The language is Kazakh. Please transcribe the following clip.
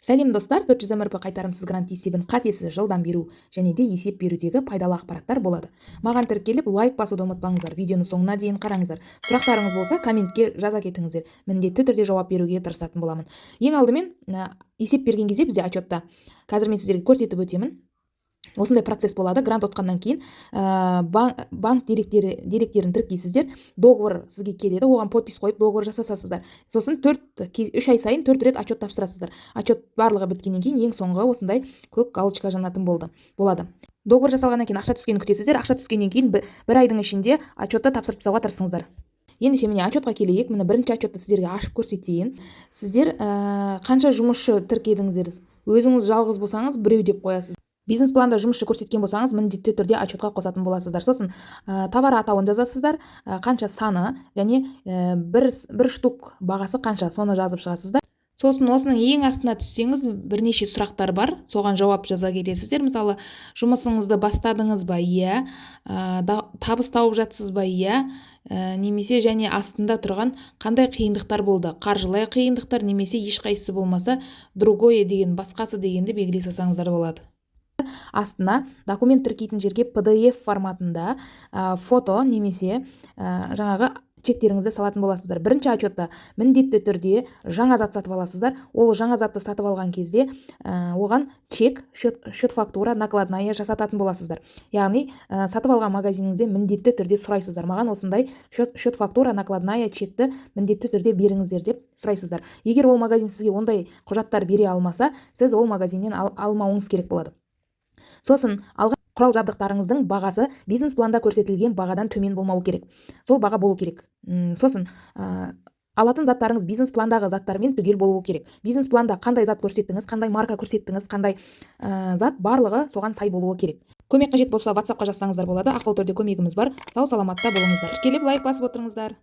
Сәлем достар, 400 мрп қайтарымсыз грант есебін қатесіз жылдан беру және де есеп берудегі пайдалы ақпараттар болады. Маған тіркеліп лайк басуды ұмытпаңыздар. Видеоны соңына дейін қараңыздар. Сұрақтарыңыз болса, комментке жаза кетіңіздер. Міндетті түрде жауап беруге тырысатын боламын. Ең алдымен есеп берген кезде бізде отчетта қазір мен сіздерге көрсетіп өтемін. Осындай процесс болады. Грант отқаннан кейін банк деректерін тіркейсіздер. Договор сізге келеді, оған подпись қойып договор жасасасыздар. Сосын 3 ай сайын 4 рет отчет тапсырасыздар. Отчет барлығы біткеннен кейін ең соңғы осындай көк галочка жанатын болады. Договор жасалғаннан кейін ақша түскенін күтесіздер. Ақша түскеннен кейін бір айдың ішінде отчетты тапсырып тастауға тырысыңыздар. Ендеше міне отчетқа келейік. Міне бірінші отчетты сіздерге ашып көрсетейін. Сіздер қанша жұмысшы тіркедіңіздер? Өзіңіз жалғыз болсаңыз біреу деп қоясыз. Бизнес планда жұмысшы көрсеткен болсаңыз, міндетті түрде отчетқа қосатын боласыздар. Сосын товар атауын жазасыздар, қанша саны және бір штук бағасы қанша, соны жазып шығасыздар. Сосын осының ең астына түссеңіз, бірнеше сұрақтар бар, соған жауап жаза кетесіздер. Мысалы, жұмысыңызды бастадыңыз ба? Иә. Табыс тауып жатсыз ба? Иә. Немесе және астында тұрған қандай қиындықтар болды? Қаржылай қиындықтар, немесе ешқайсысы болмаса, другое деген, басқасы дегенді белгілей салсаңыздар болады. Астына документ тіркейтін жерге PDF форматында фото немесе жаңағы чектеріңізді салатын боласыздар. Бірінші отчетта міндетті түрде жаңа зат сатып аласыздар. Ол жаңа затты сатып алған кезде оған чек, счет фактура, накладная жасататын боласыздар. Яғни сатып алған магазиніңізде міндетті түрде сұрайсыздар. Маған осындай счет фактура, накладная чекті міндетті түрде беріңіздер деп сұрайсыздар. Егер ол магазин сізге ондай құжаттар бере алмаса, сіз ол магазиннен алмауыңыз керек болады. Сосын алған құрал жабдықтарыңыздың бағасы бизнес планда көрсетілген бағадан төмен болмауы керек. Сол баға болу керек. Сосын алатын заттарыңыз бизнес пландағы заттармен түгел болуы керек. Бизнес планда қандай зат көрсеттіңіз, қандай марка көрсеттіңіз, қандай зат барлығы соған сай болуы керек. Көмек қажет болса WhatsApp-қа жазсаңыздар болады. Ақылы түрде көмегіміз бар. Сау саламатта болыңыздар. Келіп лайк басып отырыңыздар.